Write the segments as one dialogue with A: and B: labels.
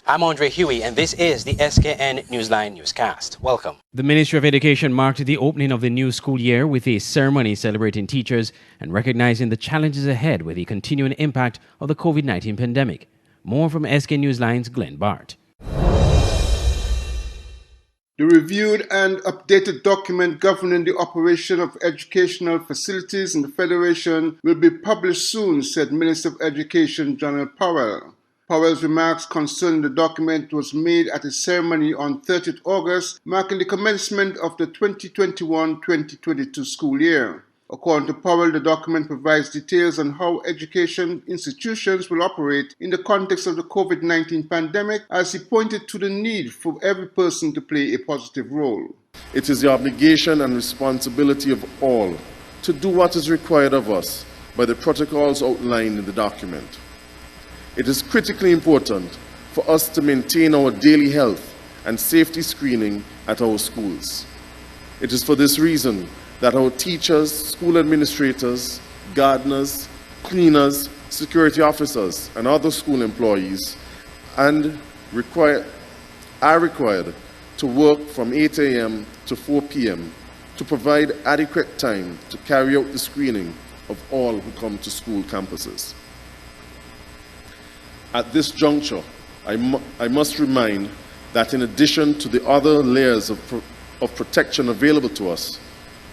A: I'm Andre Huey, and this is the SKN Newsline Newscast. Welcome.
B: The Ministry of Education marked the opening of the new school year with a ceremony celebrating teachers and recognizing the challenges ahead with the continuing impact of the COVID-19 pandemic. More from SK Newsline's Glenn Bart.
C: The reviewed and updated document governing the operation of educational facilities in the Federation will be published soon, said Minister of Education General Powell. Powell's remarks concerning the document was made at a ceremony on 30th August, marking the commencement of the 2021-2022 school year. According to Powell, the document provides details on how education institutions will operate in the context of the COVID-19 pandemic, as he pointed to the need for every person to play a positive role.
D: It is the obligation and responsibility of all to do what is required of us by the protocols outlined in the document. It is critically important for us to maintain our daily health and safety screening at our schools. It is for this reason that our teachers, school administrators, gardeners, cleaners, security officers, and other school employees are required to work from 8 a.m. to 4 p.m. to provide adequate time to carry out the screening of all who come to school campuses. At this juncture, I must remind that in addition to the other layers of protection available to us,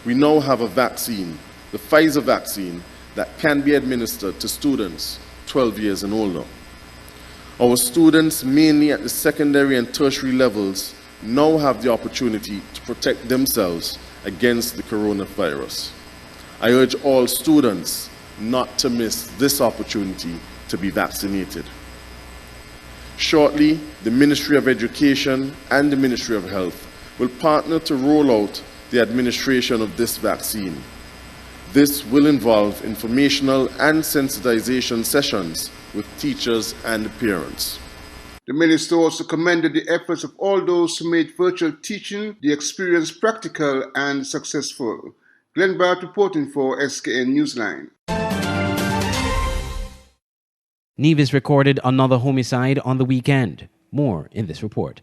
D: we now have a vaccine, the Pfizer vaccine, that can be administered to students 12 years and older. Our students, mainly at the secondary and tertiary levels, now have the opportunity to protect themselves against the coronavirus. I urge all students not to miss this opportunity to be vaccinated. Shortly, the Ministry of Education and the Ministry of Health will partner to roll out the administration of this vaccine. This will involve informational and sensitization sessions with teachers and parents.
C: The minister also commended the efforts of all those who made virtual teaching the experience practical and successful. Glenn Bart reporting for SKN Newsline.
B: Nevis recorded another homicide on the weekend. More in this report.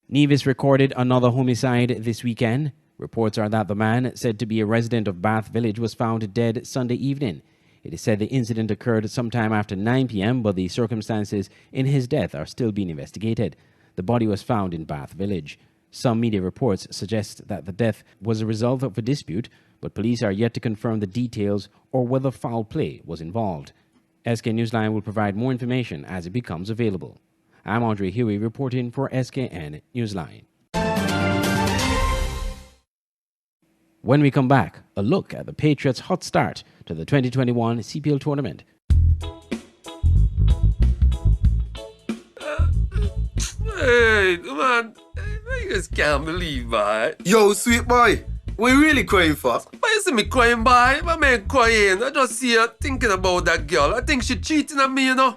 B: Nevis recorded another homicide this weekend. Reports are that the man, said to be a resident of Bath Village, was found dead Sunday evening. It is said the incident occurred sometime after 9 p.m., but the circumstances in his death are still being investigated. The body was found in Bath Village. Some media reports suggest that the death was a result of a dispute, but police are yet to confirm the details or whether foul play was involved. SK Newsline will provide more information as it becomes available. I'm Andre Huey reporting for SKN Newsline. When we come back, a look at the Patriots' hot start to the 2021 CPL tournament.
E: Hey, man, I just can't believe that.
F: Yo, sweet boy, what you really crying for?
E: Why you see me crying, boy? What me crying? I just see her thinking about that girl. I think she cheating on me, you know.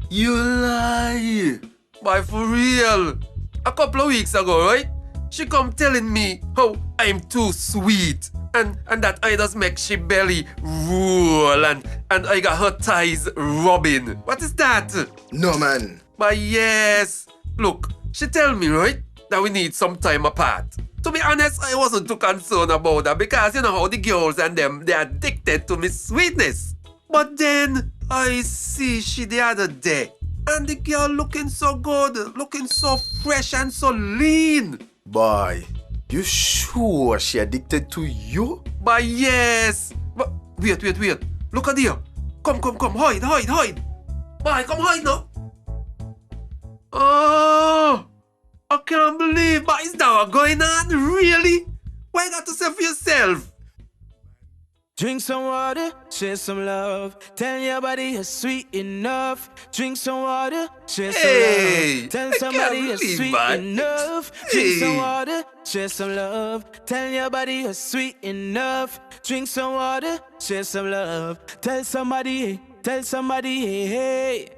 F: You lie.
E: Boy, for real. A couple of weeks ago, right? She come telling me how I'm too sweet. And that I just make she belly roll and I got her thighs rubbing. What is that?
F: No, man.
E: But yes. Look, she tell me, right, that we need some time apart. To be honest, I wasn't too concerned about that because you know how the girls and them, they're addicted to me sweetness. But then I see she the other day and the girl looking so good, looking so fresh and so lean.
F: Boy, you sure she addicted to you?
E: But yes. But wait. Look at her. Come. Hide. Boy, come hide now. Oh, I can't believe, but is that what going on? Really? Why you got to say for yourself?
G: Drink some water, share some love. Tell your body you're sweet enough. Drink some water, share some love. Tell somebody you're sweet enough. Drink some water, share some love. Tell your body you're sweet enough. Drink some water, share some love. Tell somebody, hey.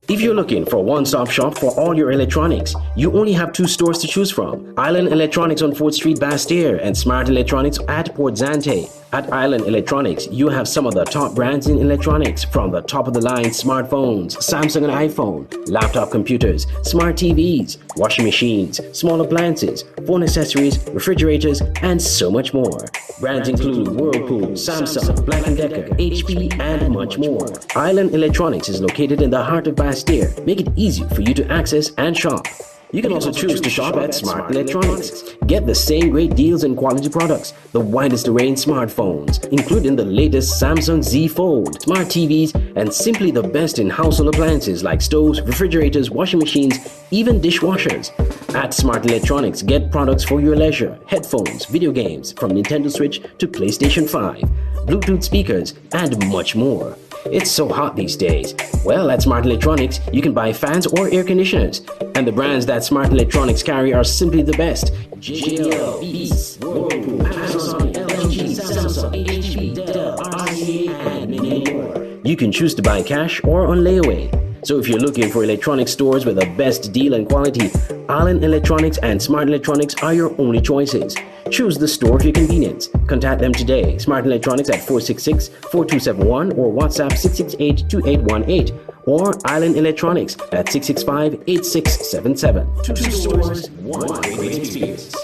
H: If you're looking for a one-stop shop for all your electronics, you only have 2 stores to choose from. Island Electronics on 4th Street, Bastyr, and Smart Electronics at Port Zante. At Island Electronics, you have some of the top brands in electronics, from the top-of-the-line smartphones, Samsung and iPhone, laptop computers, smart TVs, washing machines, small appliances, phone accessories, refrigerators, and so much more. Brands include Whirlpool, Samsung, Black & Decker, HP, and much more. Island Electronics is located in the heart of Bastille. Make it easy for you to access and shop. You can also choose to shop at Smart Electronics. Get the same great deals and quality products, the widest array in smartphones, including the latest Samsung Z Fold, smart TVs, and simply the best in household appliances like stoves, refrigerators, washing machines, even dishwashers. At Smart Electronics, get products for your leisure, headphones, video games, from Nintendo Switch to PlayStation 5, Bluetooth speakers, and much more. It's so hot these days. Well, at Smart Electronics, you can buy fans or air conditioners. And the brands that Smart Electronics carry are simply the best. JL, Beats, Whirlpool, Amazon, LG, Samsung, HP, Dell, RCA, and many more. You can choose to buy cash or on layaway. So if you're looking for electronic stores with the best deal and quality, Island Electronics and Smart Electronics are your only choices. Choose the store of your convenience. Contact them today. Smart Electronics at 466-4271 or WhatsApp 668-2818 or Island Electronics at 665-8677. Two stores, one great experience.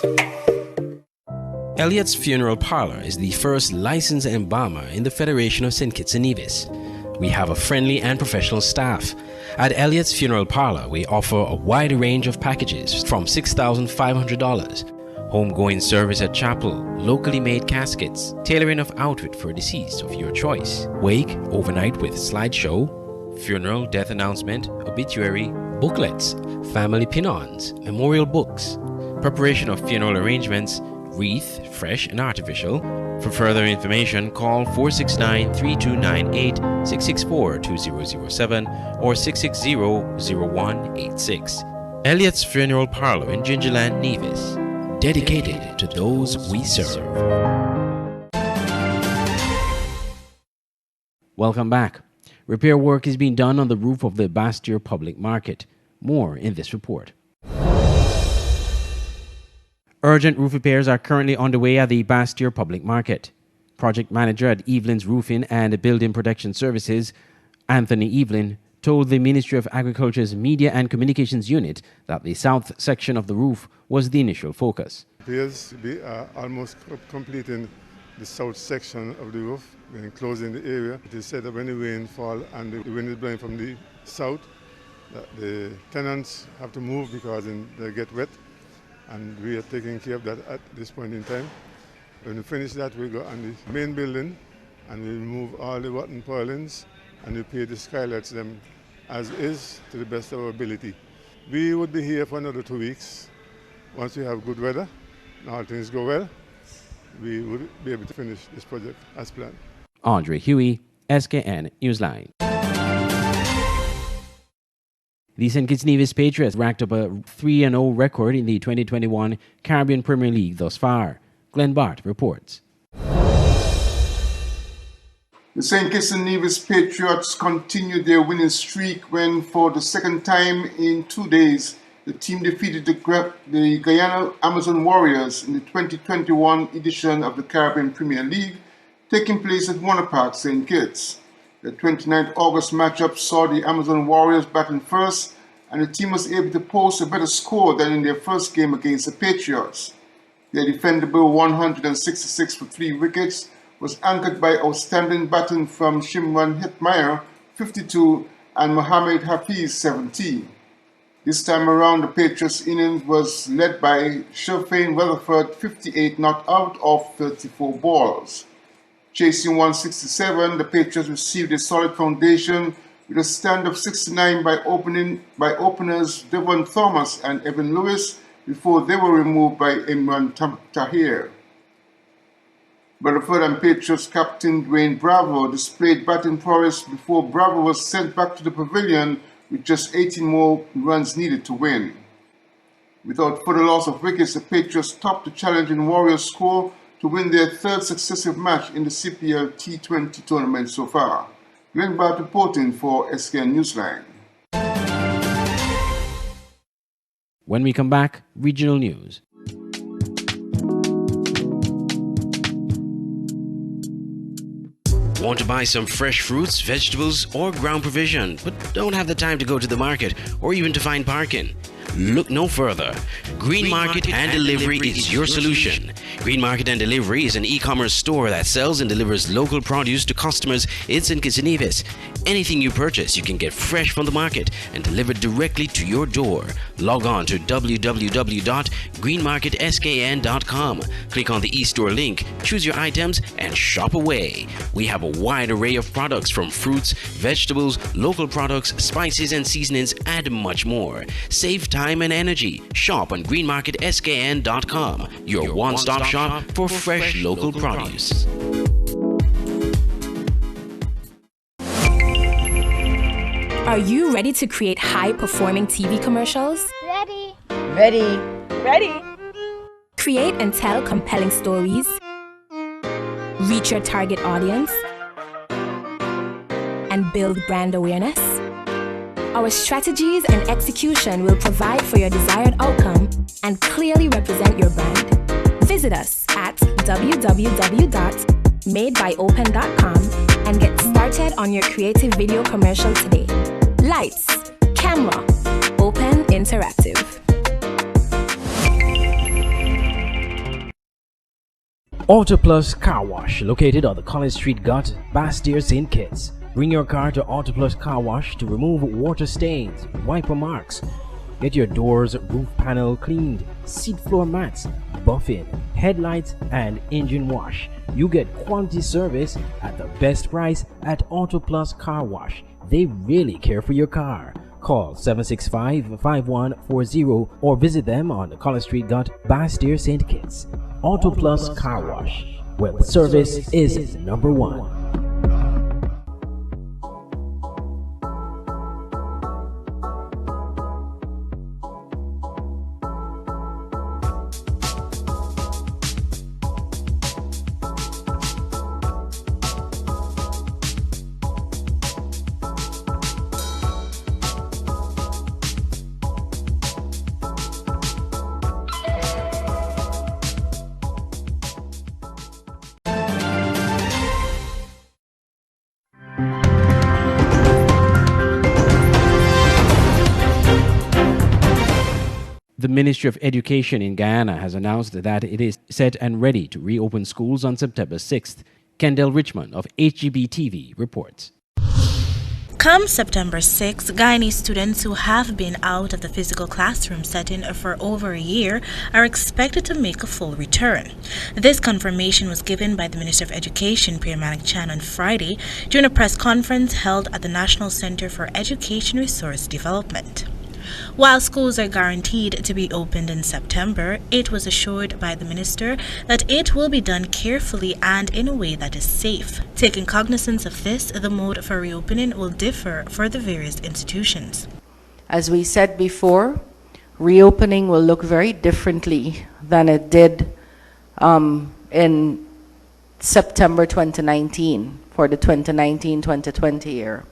B: Elliots Funeral Parlor is the first licensed embalmer in the Federation of St. Kitts and Nevis. We have a friendly and professional staff. At Elliots Funeral Parlor, we offer a wide range of packages from $6,500. Homegoing service at chapel, locally made caskets, tailoring of outfit for deceased of your choice, wake, overnight with slideshow, funeral, death announcement, obituary, booklets, family pin-ons, memorial books, preparation of funeral arrangements, wreath, fresh and artificial. For further information, call 469-3298, 664-2007 or 660-0186. Elliots Funeral Parlor in Gingerland, Nevis. Dedicated to those we serve. Welcome back. Repair work is being done on the roof of the Bastille Public Market. More in this report. Urgent roof repairs are currently underway at the Bastille Public Market. Project manager at Evelyn's Roofing and Building Protection Services, Anthony Evelyn, told the Ministry of Agriculture's Media and Communications Unit that the south section of the roof was the initial focus.
I: Repairs will be almost completing the south section of the roof, and closing the area. It is said that when the rain falls and the wind is blowing from the south, that the tenants have to move because they get wet. And we are taking care of that at this point in time. When we finish that, we'll go on the main building and we'll remove all the rotten purlins and repair the skylights them as is to the best of our ability. We would be here for another 2 weeks. Once we have good weather and all things go well, we would be able to finish this project as planned.
B: Andre Huey, SKN Newsline. The St. Kitts Nevis Patriots racked up a 3-0 record in the 2021 Caribbean Premier League thus far. Glenn Bart reports.
C: The St. Kitts and Nevis Patriots continued their winning streak when, for the second time in 2 days, the team defeated the Guyana Amazon Warriors in the 2021 edition of the Caribbean Premier League, taking place at Warner Park, St. Kitts. The 29th August matchup saw the Amazon Warriors batting first, and the team was able to post a better score than in their first game against the Patriots. Their defendable 166 for 3 wickets was anchored by outstanding batting from Shimron Hetmeyer, 52, and Mohamed Hafiz, 17. This time around, the Patriots' innings was led by Sherfane Weatherford, 58, not out of 34 balls. Chasing 167, the Patriots received a solid foundation with a stand of 69 by openers Devon Thomas and Evan Lewis before they were removed by Imran Tahir. Weatherford and Patriots captain Dwayne Bravo displayed batting prowess before Bravo was sent back to the pavilion with just 18 more runs needed to win. Without further loss of wickets, the Patriots topped the challenging Warriors score to win their third successive match in the CPL T20 tournament so far. Glenn Bart reporting for SKN Newsline.
B: When we come back, regional news.
H: Want to buy some fresh fruits, vegetables, or ground provision, but don't have the time to go to the market or even to find parking? Look no further. Green Market and Delivery is your solution. Green Market and Delivery is an e-commerce store that sells and delivers local produce to customers in St. Kitts and Nevis. Anything you purchase, you can get fresh from the market and delivered directly to your door. Log on to www.greenmarketskn.com. Click on the e-store link, choose your items, and shop away. We have a wide array of products from fruits, vegetables, local products, spices and seasonings, and much more. Save time and energy. Shop on greenmarketskn.com, your one-stop shop for fresh local produce.
J: Are you ready to create high-performing TV commercials?
K: Ready.
J: Ready. Ready. Create and tell compelling stories. Reach your target audience. And build brand awareness. Our strategies and execution will provide for your desired outcome and clearly represent your brand. Visit us at www.MakeByOpen.com and get started on your creative video commercial today. Lights, camera, open interactive.
B: Auto Plus Car Wash, located on the College Street Gut, Bastille, St. Kitts. Bring your car to Auto Plus Car Wash to remove water stains, wiper marks. Get your doors, roof panel cleaned, seat floor mats, buffing, headlights, and engine wash. You get quality service at the best price at Auto Plus Car Wash. They really care for your car. Call 765-5140 or visit them on the College Street Gut, Bastille, St. Kitts. Auto Plus Car Wash, where the service is number one. The Ministry of Education in Guyana has announced that it is set and ready to reopen schools on September 6th. Kendall Richmond of HGB TV reports.
L: Come September 6, Guyanese students who have been out of the physical classroom setting for over a year are expected to make a full return. This confirmation was given by the Minister of Education, Pierre Malik Chan, on Friday during a press conference held at the National Center for Education Resource Development. While schools are guaranteed to be opened in September, it was assured by the minister that it will be done carefully and in a way that is safe. Taking cognizance of this, the mode for reopening will differ for the various institutions.
M: As we said before, reopening will look very differently than it did in September 2019 for the 2019-2020 year.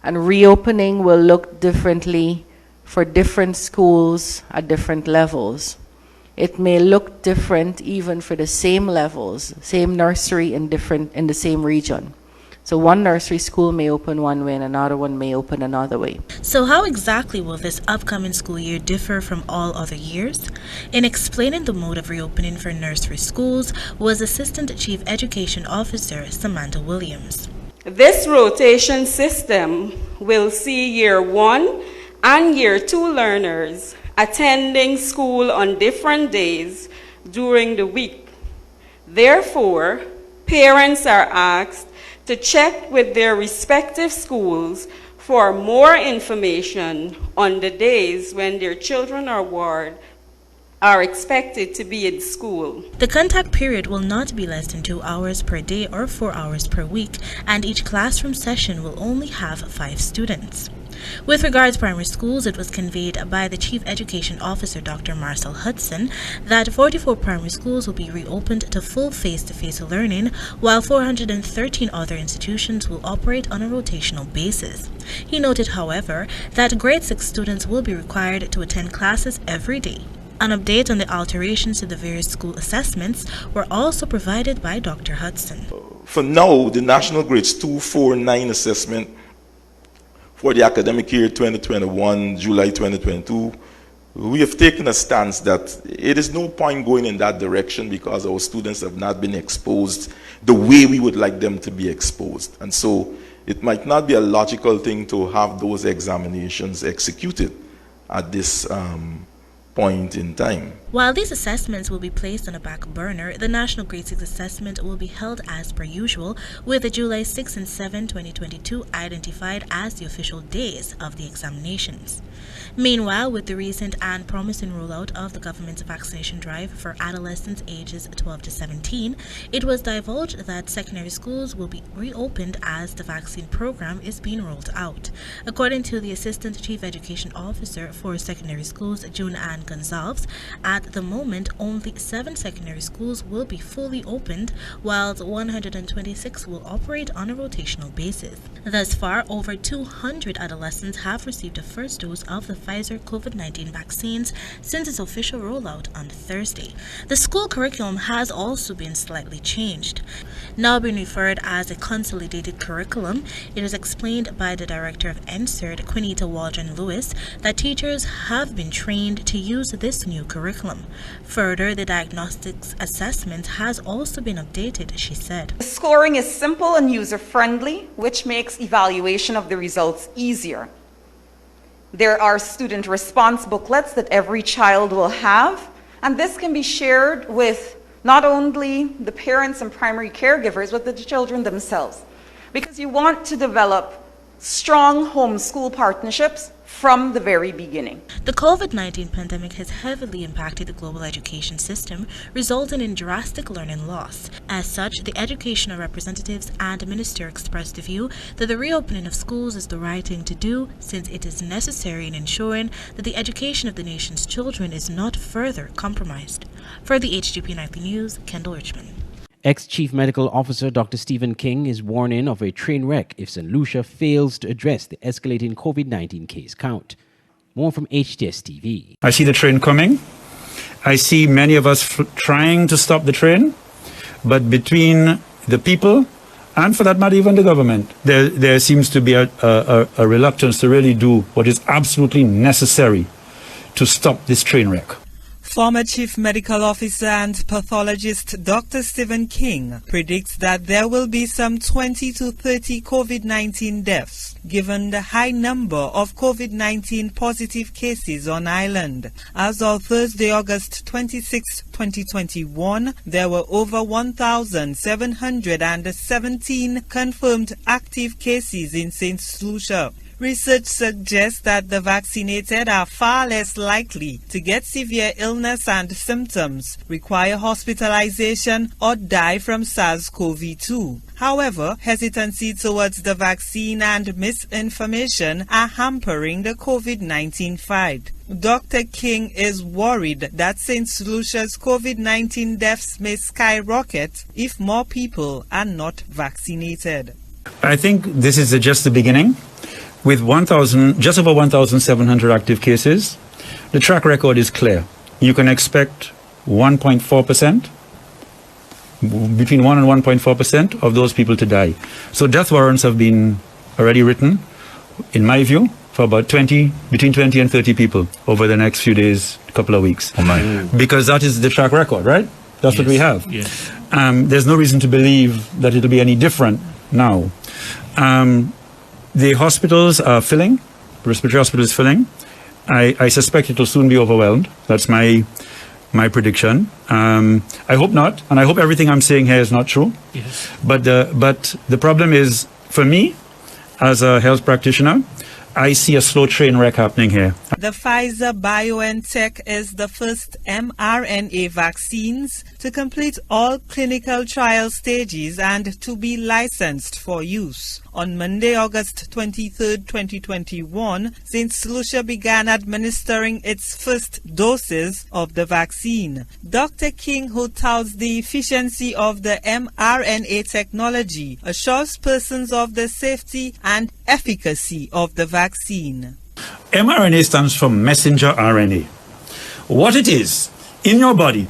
M: And reopening will look differently for different schools at different levels. It may look different even for the same levels, same nursery in the same region. So one nursery school may open one way and another one may open another way.
L: So how exactly will this upcoming school year differ from all other years? In explaining the mode of reopening for nursery schools was Assistant Chief Education Officer Samantha Williams.
N: This rotation system will see Year 1 and Year 2 learners attending school on different days during the week. Therefore, parents are asked to check with their respective schools for more information on the days when their children or ward are expected to be in school.
L: The contact period will not be less than 2 hours per day or 4 hours per week, and each classroom session will only have 5 students. With regards to primary schools, it was conveyed by the Chief Education Officer, Dr. Marcel Hudson, that 44 primary schools will be reopened to full face-to-face learning, while 413 other institutions will operate on a rotational basis. He noted, however, that grade 6 students will be required to attend classes every day. An update on the alterations to the various school assessments were also provided by Dr. Hudson.
K: For now, the National Grades 2, 4, 9 assessment for the academic year 2021, July 2022, we have taken a stance that it is no point going in that direction because our students have not been exposed the way we would like them to be exposed. And so it might not be a logical thing to have those examinations executed at this point in time.
L: While these assessments will be placed on a back burner, the National Grade 6 assessment will be held as per usual, with the July 6 and 7, 2022 identified as the official days of the examinations. Meanwhile, with the recent and promising rollout of the government's vaccination drive for adolescents ages 12 to 17, it was divulged that secondary schools will be reopened as the vaccine program is being rolled out. According to the Assistant Chief Education Officer for Secondary Schools, June Ann Gonzalez, at the moment, only 7 secondary schools will be fully opened, while 126 will operate on a rotational basis. Thus far, over 200 adolescents have received a first dose of the Pfizer COVID-19 vaccines since its official rollout on Thursday. The school curriculum has also been slightly changed. Now being referred as a consolidated curriculum, it is explained by the Director of NSERD, Quinita Waldron-Lewis, that teachers have been trained to use this new curriculum. Further, the diagnostics assessment has also been updated, she said.
O: The scoring is simple and user-friendly, which makes evaluation of the results easier. There are student response booklets that every child will have, and this can be shared with not only the parents and primary caregivers, but the children themselves, because you want to develop strong home-school partnerships from the very beginning.
L: The COVID-19 pandemic has heavily impacted the global education system, resulting in drastic learning loss. As such, the educational representatives and minister expressed the view that the reopening of schools is the right thing to do, since it is necessary in ensuring that the education of the nation's children is not further compromised. For the HGP Nightly News, Kendall Richmond.
B: Ex-Chief Medical Officer Dr. Stephen King is warning of a train wreck if St. Lucia fails to address the escalating COVID-19 case count. More from HTS TV.
P: I see the train coming. I see many of us trying to stop the train. But between the people, and for that matter even the government, there seems to be a reluctance to really do what is absolutely necessary to stop this train wreck.
Q: Former Chief Medical Officer and pathologist Dr. Stephen King predicts that there will be some 20 to 30 COVID-19 deaths, given the high number of COVID-19 positive cases on island. As of Thursday, August 26, 2021, there were over 1,717 confirmed active cases in St. Lucia. Research suggests that the vaccinated are far less likely to get severe illness and symptoms, require hospitalization, or die from SARS-CoV-2. However, hesitancy towards the vaccine and misinformation are hampering the COVID-19 fight. Dr. King is worried that St. Lucia's COVID-19 deaths may skyrocket if more people are not vaccinated.
P: I think this is just the beginning. With just over 1,700 active cases, the track record is clear. You can expect 1.4%, between 1 and 1.4% of those people to die. So death warrants have been already written, in my view, for about between 20 and 30 people over the next few days, couple of weeks. Oh my. Because that is the track record, right? That's what we have. Yes. There's no reason to believe that it'll be any different now. The hospitals are filling. The respiratory hospital is filling. I suspect it will soon be overwhelmed. That's my prediction. I hope not, and I hope everything I'm saying here is not true. Yes. But the problem is, for me, as a health practitioner, I see a slow train wreck happening here.
Q: The Pfizer-BioNTech is the first mRNA vaccines to complete all clinical trial stages and to be licensed for use. On Monday, August 23, 2021, St. Lucia began administering its first doses of the vaccine. Dr. King, who touts the efficiency of the mRNA technology, assures persons of the safety and efficacy of the vaccine.
P: mRNA stands for messenger RNA. What it is, in your body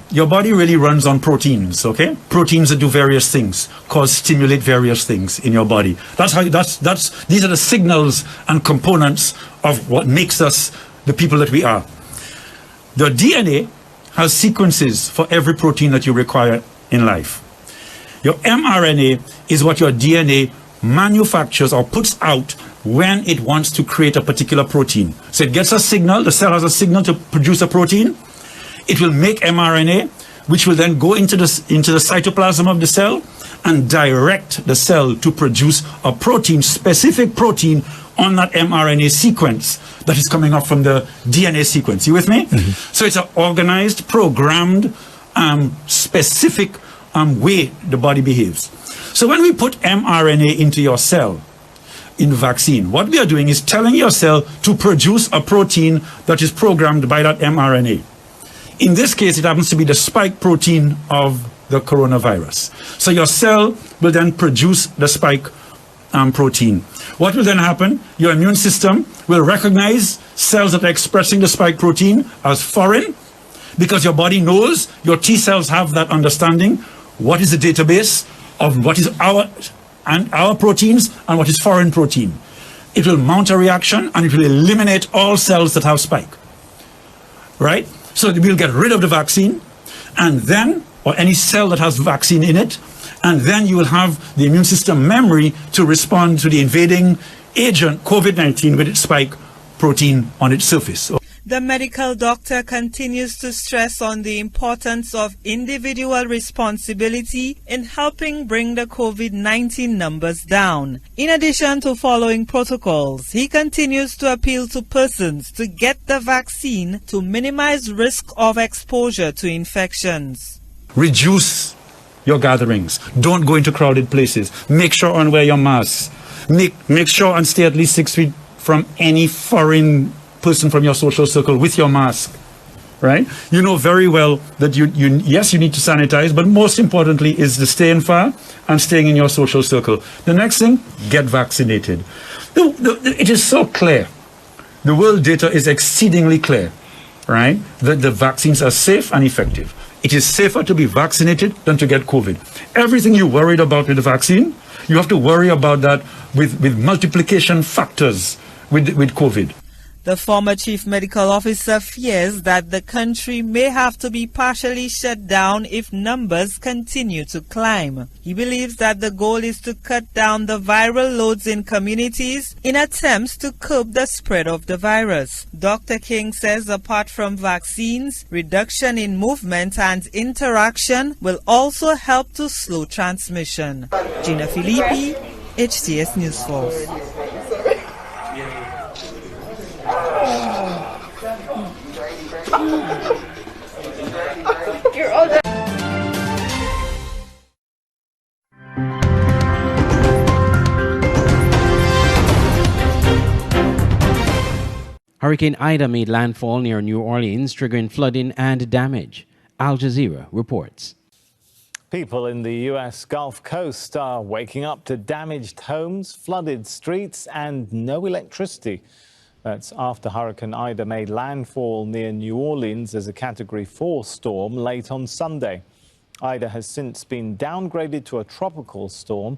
P: really runs on proteins, okay? Proteins that do various things, stimulate various things in your body. These are the signals and components of what makes us the people that we are. The DNA has sequences for every protein that you require in life. Your mRNA is what your DNA manufactures or puts out when it wants to create a particular protein. So it gets a signal, the cell has a signal to produce a protein. It will make mRNA, which will then go into the cytoplasm of the cell and direct the cell to produce a protein, specific protein on that mRNA sequence that is coming up from the DNA sequence. You with me? Mm-hmm. So it's an organized, programmed, specific way the body behaves. So when we put mRNA into your cell in vaccine, what we are doing is telling your cell to produce a protein that is programmed by that mRNA. In this case, it happens to be the spike protein of the coronavirus. So your cell will then produce the spike protein. What will then happen? Your immune system will recognize cells that are expressing the spike protein as foreign, because your body knows, your T cells have that understanding, what is the database of what is our proteins and what is foreign protein. It will mount a reaction and it will eliminate all cells that have spike. Right? So we'll get rid of the vaccine, and then, or any cell that has vaccine in it, and then you will have the immune system memory to respond to the invading agent, COVID-19, with its spike protein on its surface.
Q: The medical doctor continues to stress on the importance of individual responsibility in helping bring the COVID-19 numbers down. In addition to following protocols, he continues to appeal to persons to get the vaccine to minimize risk of exposure to infections.
P: Reduce your gatherings. Don't go into crowded places. Make sure and wear your masks. Make sure and stay at least 6 feet from any foreign person from your social circle with your mask, right? You know very well that yes, you need to sanitize, but most importantly is the staying far and staying in your social circle. The next thing, get vaccinated. It is so clear. The world data is exceedingly clear, right? That the vaccines are safe and effective. It is safer to be vaccinated than to get COVID. Everything you worried about with the vaccine, you have to worry about that with multiplication factors with COVID.
Q: The former chief medical officer fears that the country may have to be partially shut down if numbers continue to climb. He believes that the goal is to cut down the viral loads in communities in attempts to curb the spread of the virus. Dr. King says apart from vaccines, reduction in movement and interaction will also help to slow transmission. Gina Filippi, HTS News Force.
B: Hurricane Ida made landfall near New Orleans, triggering flooding and damage. Al Jazeera reports.
R: People in the U.S. Gulf Coast are waking up to damaged homes, flooded streets, and no electricity. That's after Hurricane Ida made landfall near New Orleans as a Category 4 storm late on Sunday. Ida has since been downgraded to a tropical storm.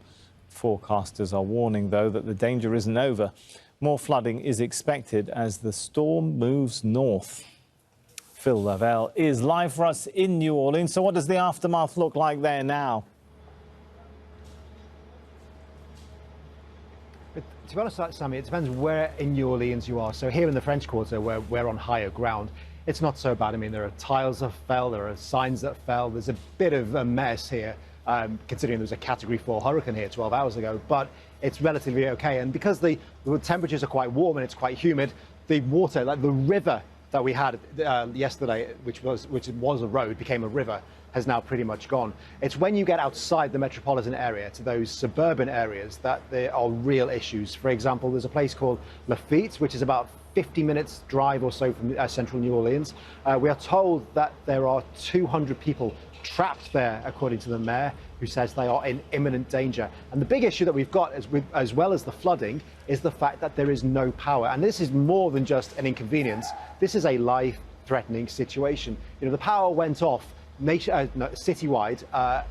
R: Forecasters are warning, though, that the danger isn't over. More flooding is expected as the storm moves north. Phil Lavelle is live for us in New Orleans. So what does the aftermath look like there now?
S: To be honest, Sammy, it depends where in New Orleans you are. So here in the French Quarter, where we're on higher ground, it's not so bad. I mean, there are tiles that fell, there are signs that fell. There's a bit of a mess here, considering there was a Category 4 hurricane here 12 hours ago, but it's relatively okay. And because the temperatures are quite warm and it's quite humid, the water, like the river that we had yesterday, which was a road, became a river, has now pretty much gone. It's when you get outside the metropolitan area to those suburban areas that there are real issues. For example, there's a place called Lafitte, which is about 50 minutes drive or so from central New Orleans. We are told that there are 200 people trapped there, according to the mayor, who says they are in imminent danger. And the big issue that we've got, as well as the flooding, is the fact that there is no power. And this is more than just an inconvenience. This is a life life-threatening situation. You know, the power went off citywide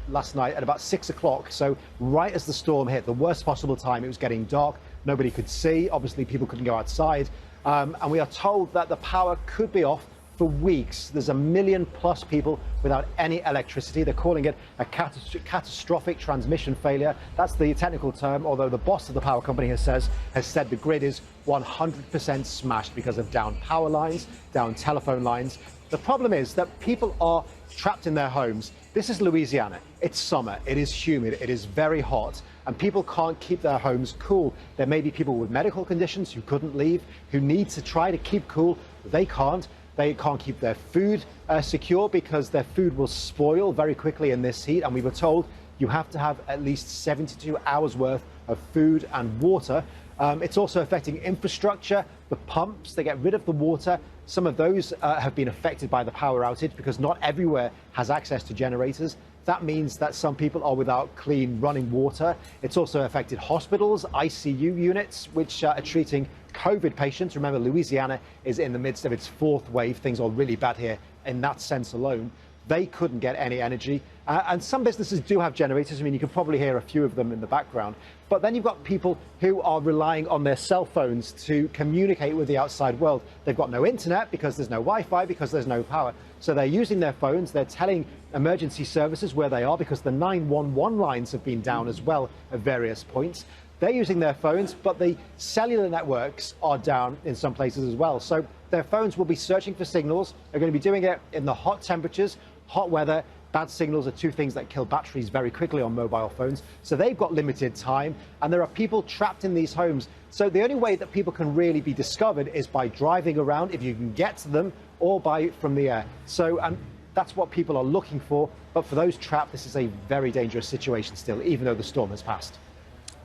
S: last night at about 6 o'clock. So right as the storm hit, the worst possible time, it was getting dark. Nobody could see. Obviously, people couldn't go outside. And we are told that the power could be off for weeks. There's 1 million plus people without any electricity. They're calling it a catastrophic transmission failure. That's the technical term, although the boss of the power company has said the grid is 100% smashed because of down power lines, down telephone lines. The problem is that people are trapped in their homes. This is Louisiana. It's summer. It is humid. It is very hot. And people can't keep their homes cool. There may be people with medical conditions who couldn't leave, who need to try to keep cool. They can't. They can't keep their food secure because their food will spoil very quickly in this heat. And we were told you have to have at least 72 hours worth of food and water. It's also affecting infrastructure, the pumps, they get rid of the water. Some of those have been affected by the power outage because not everywhere has access to generators. That means that some people are without clean running water. It's also affected hospitals, ICU units, which are treating COVID patients. Remember, Louisiana is in the midst of its fourth wave. Things are really bad here in that sense alone. They couldn't get any energy. And some businesses do have generators. I mean, you can probably hear a few of them in the background. But then you've got people who are relying on their cell phones to communicate with the outside world. They've got no internet because there's no Wi-Fi, because there's no power. So they're using their phones. They're telling emergency services where they are because the 911 lines have been down as well at various points. They're using their phones, but the cellular networks are down in some places as well. So their phones will be searching for signals. They're going to be doing it in the hot temperatures, hot weather. Bad signals are two things that kill batteries very quickly on mobile phones. So they've got limited time, and there are people trapped in these homes. So the only way that people can really be discovered is by driving around, if you can get to them, or from the air. So that's what people are looking for. But for those trapped, this is a very dangerous situation still, even though the storm has passed.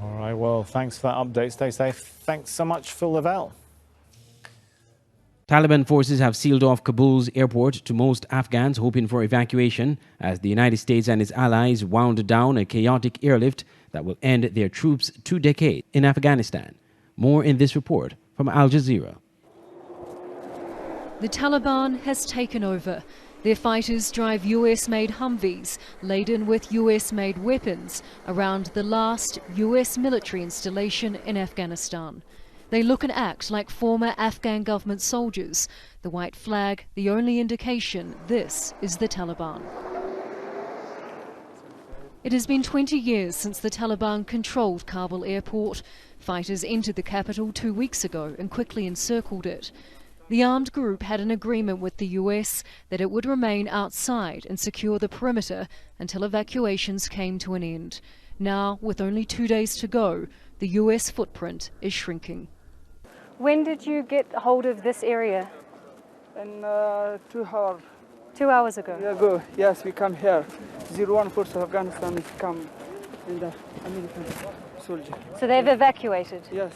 R: All right, well, thanks for that update. Stay safe. Thanks so much, Phil Lavelle.
B: Taliban forces have sealed off Kabul's airport to most Afghans hoping for evacuation as the United States and its allies wound down a chaotic airlift that will end their troops' 2 decades in Afghanistan. More in this report from Al Jazeera.
T: The Taliban has taken over. Their fighters drive US-made Humvees laden with US-made weapons around the last US military installation in Afghanistan. They look and act like former Afghan government soldiers. The white flag, the only indication this is the Taliban. It has been 20 years since the Taliban controlled Kabul airport. Fighters entered the capital 2 weeks ago and quickly encircled it. The armed group had an agreement with the US that it would remain outside and secure the perimeter until evacuations came to an end. Now, with only 2 days to go, the US footprint is shrinking.
U: When did you get hold of this area?
V: In 2 hours.
U: 2 hours ago?
V: Yes, we come here. 01 Force of Afghanistan come in the American soldier.
U: So they've evacuated?
V: Yes.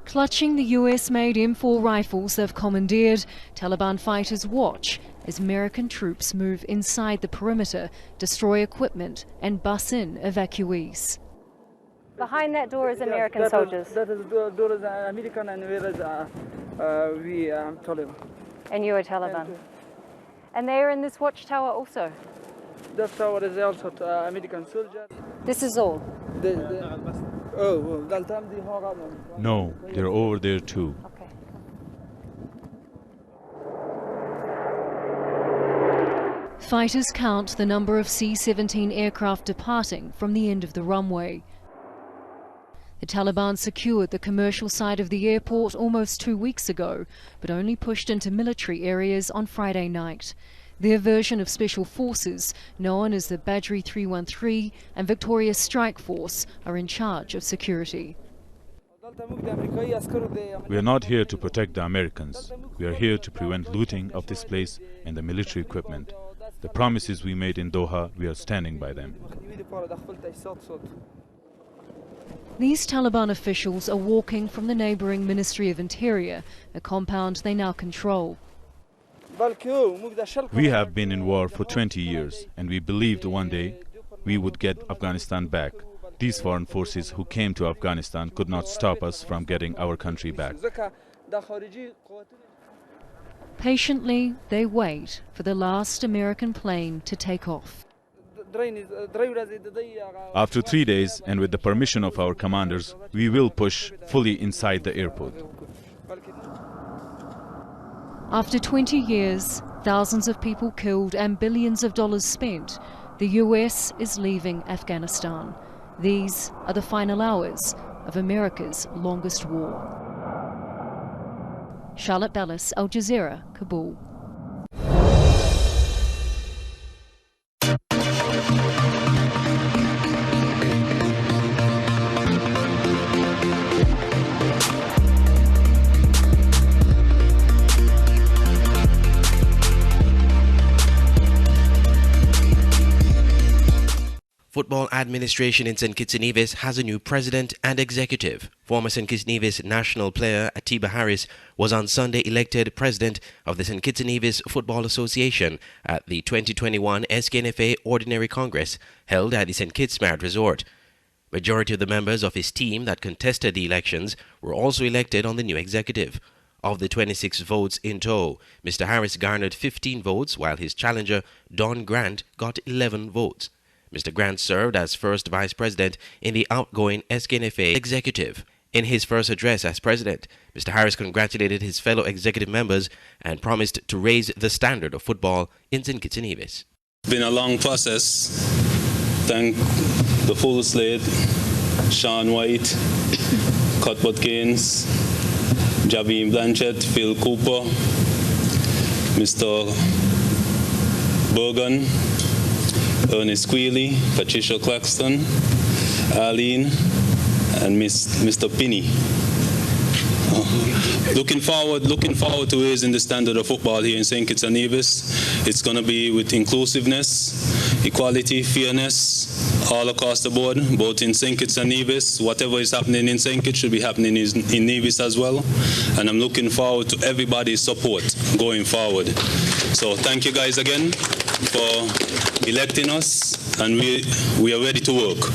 T: Clutching the US-made M4 rifles they've commandeered, Taliban fighters watch as American troops move inside the perimeter, destroy equipment and bus in evacuees.
U: Behind that door is American soldiers.
V: That is the door is American, and where is we Taliban.
U: And you are Taliban. And they are in this watchtower also?
V: That tower is also American soldier.
U: This is all?
W: No, they're over there too.
U: Okay.
T: Fighters count the number of C-17 aircraft departing from the end of the runway. The Taliban secured the commercial side of the airport almost 2 weeks ago, but only pushed into military areas on Friday night. Their version of special forces, known as the Badri 313 and Victoria Strike Force, are in charge of security.
W: We are not here to protect the Americans. We are here to prevent looting of this place and the military equipment. The promises we made in Doha, we are standing by them.
T: These Taliban officials are walking from the neighbouring Ministry of Interior, a compound they now control.
W: We have been in war for 20 years, and we believed one day we would get Afghanistan back. These foreign forces who came to Afghanistan could not stop us from getting our country back.
T: Patiently, they wait for the last American plane to take off.
W: After 3 days, and with the permission of our commanders, we will push fully inside the airport.
T: After 20 years, thousands of people killed and billions of dollars spent, the US is leaving Afghanistan. These are the final hours of America's longest war. Charlotte Bellis, Al Jazeera, Kabul.
B: Football administration in St. Kitts and Nevis has a new president and executive. Former St. Kitts and Nevis national player Atiba Harris was on Sunday elected president of the St. Kitts and Nevis Football Association at the 2021 SKNFA Ordinary Congress held at the St. Kitts Mart Resort. Majority of the members of his team that contested the elections were also elected on the new executive. Of the 26 votes in tow, Mr. Harris garnered 15 votes while his challenger Don Grant got 11 votes. Mr. Grant served as first vice president in the outgoing SKNFA executive. In his first address as president, Mr. Harris congratulated his fellow executive members and promised to raise the standard of football in St. Kitts and Nevis.
A: It's been a long process. Thank the full slate, Sean White, Cuthbert Keynes, Javim Blanchett, Phil Cooper, Mr. Bergen, Ernest Quealy, Patricia Claxton, Arlene, and Mr. Pinney. Looking forward to raising the standard of football here in St. Kitts and Nevis. It's going to be with inclusiveness, equality, fairness, all across the board, both in St. Kitts and Nevis. Whatever is happening in St. Kitts should be happening in Nevis as well. And I'm looking forward to everybody's support going forward. So thank you guys again for electing us, and we are ready to work.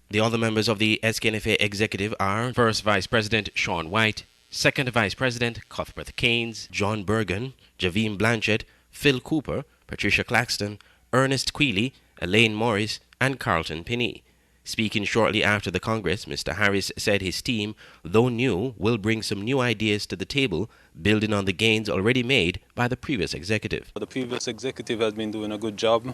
B: The other members of the SKNFA executive are First Vice President Sean White, Second Vice President Cuthbert Keynes, John Bergen, Javim Blanchett, Phil Cooper, Patricia Claxton, Ernest Quealy, Elaine Morris, and Carlton Pinney. Speaking shortly after the Congress, Mr. Harris said his team, though new, will bring some new ideas to the table, building on the gains already made by the previous executive.
A: The previous executive has been doing a good job,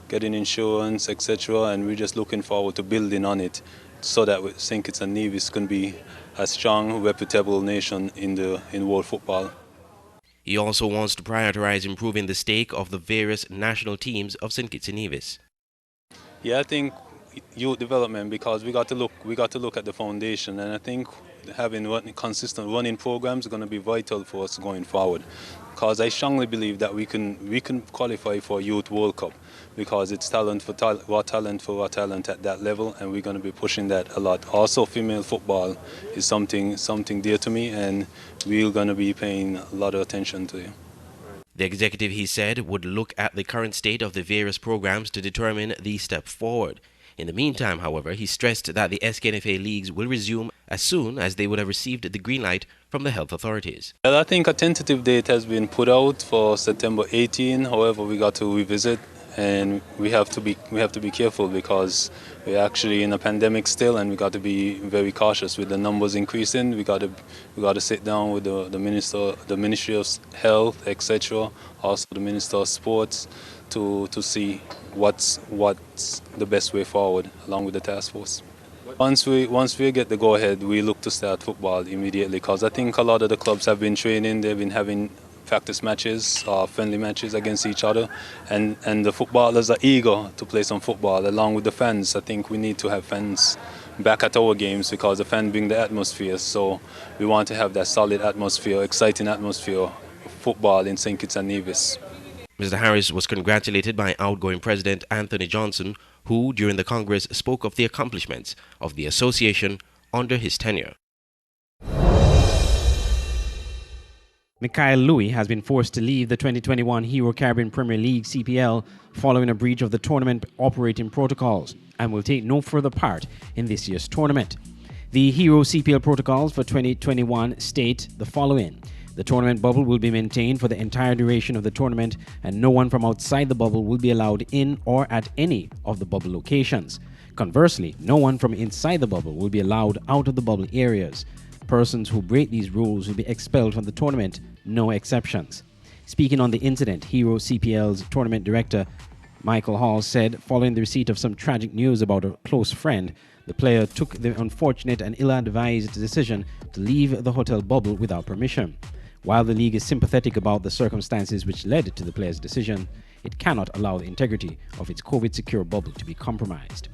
A: getting insurance, etc., and we're just looking forward to building on it so that St. Kitts and Nevis can be a strong, reputable nation in world football.
B: He also wants to prioritize improving the stake of the various national teams of St. Kitts and Nevis.
A: Yeah, I think youth development, because we got to look at the foundation, and I think having consistent running programs is going to be vital for us going forward. Because I strongly believe that we can qualify for Youth World Cup, because it's raw talent at that level, and we're going to be pushing that a lot. Also, female football is something dear to me, and we're going to be paying a lot of attention to it.
B: The executive, he said, would look at the current state of the various programs to determine the step forward. In the meantime, however, he stressed that the SKNFA leagues will resume as soon as they would have received the green light from the health authorities.
A: Well, I think a tentative date has been put out for September 18. However, we got to revisit, and we have to be careful because we're actually in a pandemic still, and we got to be very cautious with the numbers increasing. We got to sit down with the Ministry of Health, etc., also the Minister of Sports, to see what's the best way forward along with the task force. Once we get the go-ahead, we look to start football immediately, because I think a lot of the clubs have been training, they've been having practice matches, friendly matches against each other, and the footballers are eager to play some football along with the fans. I think we need to have fans back at our games, because the fans bring the atmosphere, so we want to have that solid atmosphere, exciting atmosphere of football in St. Kitts and Nevis.
B: Mr. Harris was congratulated by outgoing President Anthony Johnson, who, during the Congress, spoke of the accomplishments of the association under his tenure. Mikhail Louis has been forced to leave the 2021 Hero Caribbean Premier League CPL following a breach of the tournament operating protocols, and will take no further part in this year's tournament. The Hero CPL protocols for 2021 state the following. The tournament bubble will be maintained for the entire duration of the tournament, and no one from outside the bubble will be allowed in or at any of the bubble locations. Conversely, no one from inside the bubble will be allowed out of the bubble areas. Persons who break these rules will be expelled from the tournament, no exceptions. Speaking on the incident, Hero CPL's tournament director Michael Hall said, following the receipt of some tragic news about a close friend, the player took the unfortunate and ill-advised decision to leave the hotel bubble without permission. While the league is sympathetic about the circumstances which led to the player's decision, it cannot allow the integrity of its COVID-secure bubble to be compromised.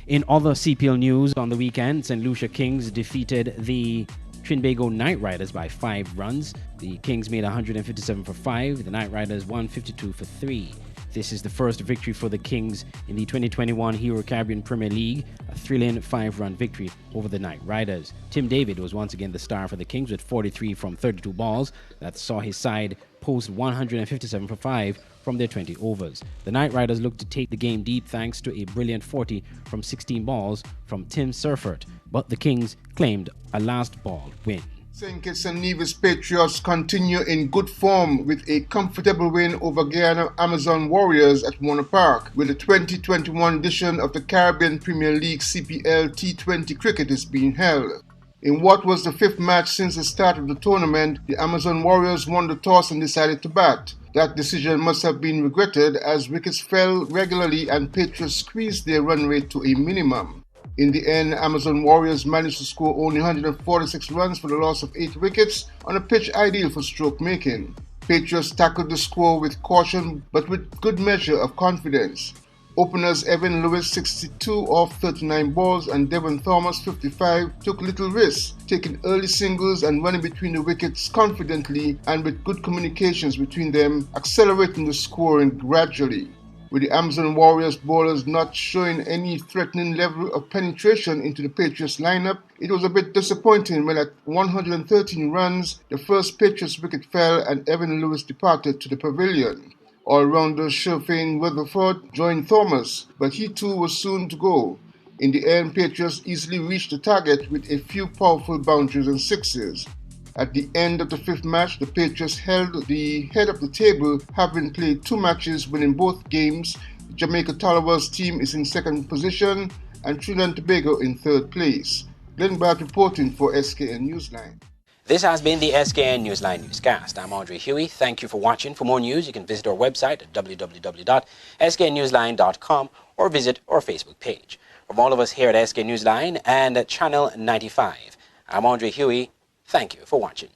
B: In other CPL news, on the weekend, St. Lucia Kings defeated the Trinbago Knight Riders by 5 runs. The Kings made 157 for 5, the Knight Riders 152 for 3. This is the first victory for the Kings in the 2021 Hero Caribbean Premier League, a thrilling 5-run victory over the Knight Riders. Tim David was once again the star for the Kings with 43 from 32 balls that saw his side post 157 for 5 from their 20 overs. The Knight Riders looked to take the game deep thanks to a brilliant 40 from 16 balls from Tim Surfert, but the Kings claimed a last ball win.
C: St. Kitts and Nevis Patriots continue in good form with a comfortable win over Guyana Amazon Warriors at Warner Park, where the 2021 edition of the Caribbean Premier League CPL T20 cricket is being held. In what was the 5th match since the start of the tournament, the Amazon Warriors won the toss and decided to bat. That decision must have been regretted as wickets fell regularly and Patriots squeezed their run rate to a minimum. In the end, Amazon Warriors managed to score only 146 runs for the loss of 8 wickets on a pitch ideal for stroke making. Patriots tackled the score with caution but with good measure of confidence. Openers Evan Lewis 62 off 39 balls and Devon Thomas 55 took little risks, taking early singles and running between the wickets confidently and with good communications between them, accelerating the scoring gradually. With the Amazon Warriors bowlers not showing any threatening level of penetration into the Patriots lineup, it was a bit disappointing when at 113 runs, the first Patriots wicket fell and Evan Lewis departed to the pavilion. All-rounder Sherfane Weatherford joined Thomas, but he too was soon to go. In the end, Patriots easily reached the target with a few powerful boundaries and sixes. At the end of the 5th match, the Patriots held the head of the table, having played 2 matches, winning both games. The Jamaica Talawah's team is in 2nd position and Trinidad and Tobago in 3rd place. Glenn Barrett reporting for SKN Newsline.
B: This has been the SKN Newsline Newscast. I'm Andre Huey. Thank you for watching. For more news, you can visit our website at www.sknewsline.com or visit our Facebook page. From all of us here at SK Newsline and at Channel 95, I'm Andre Huey. Thank you for watching.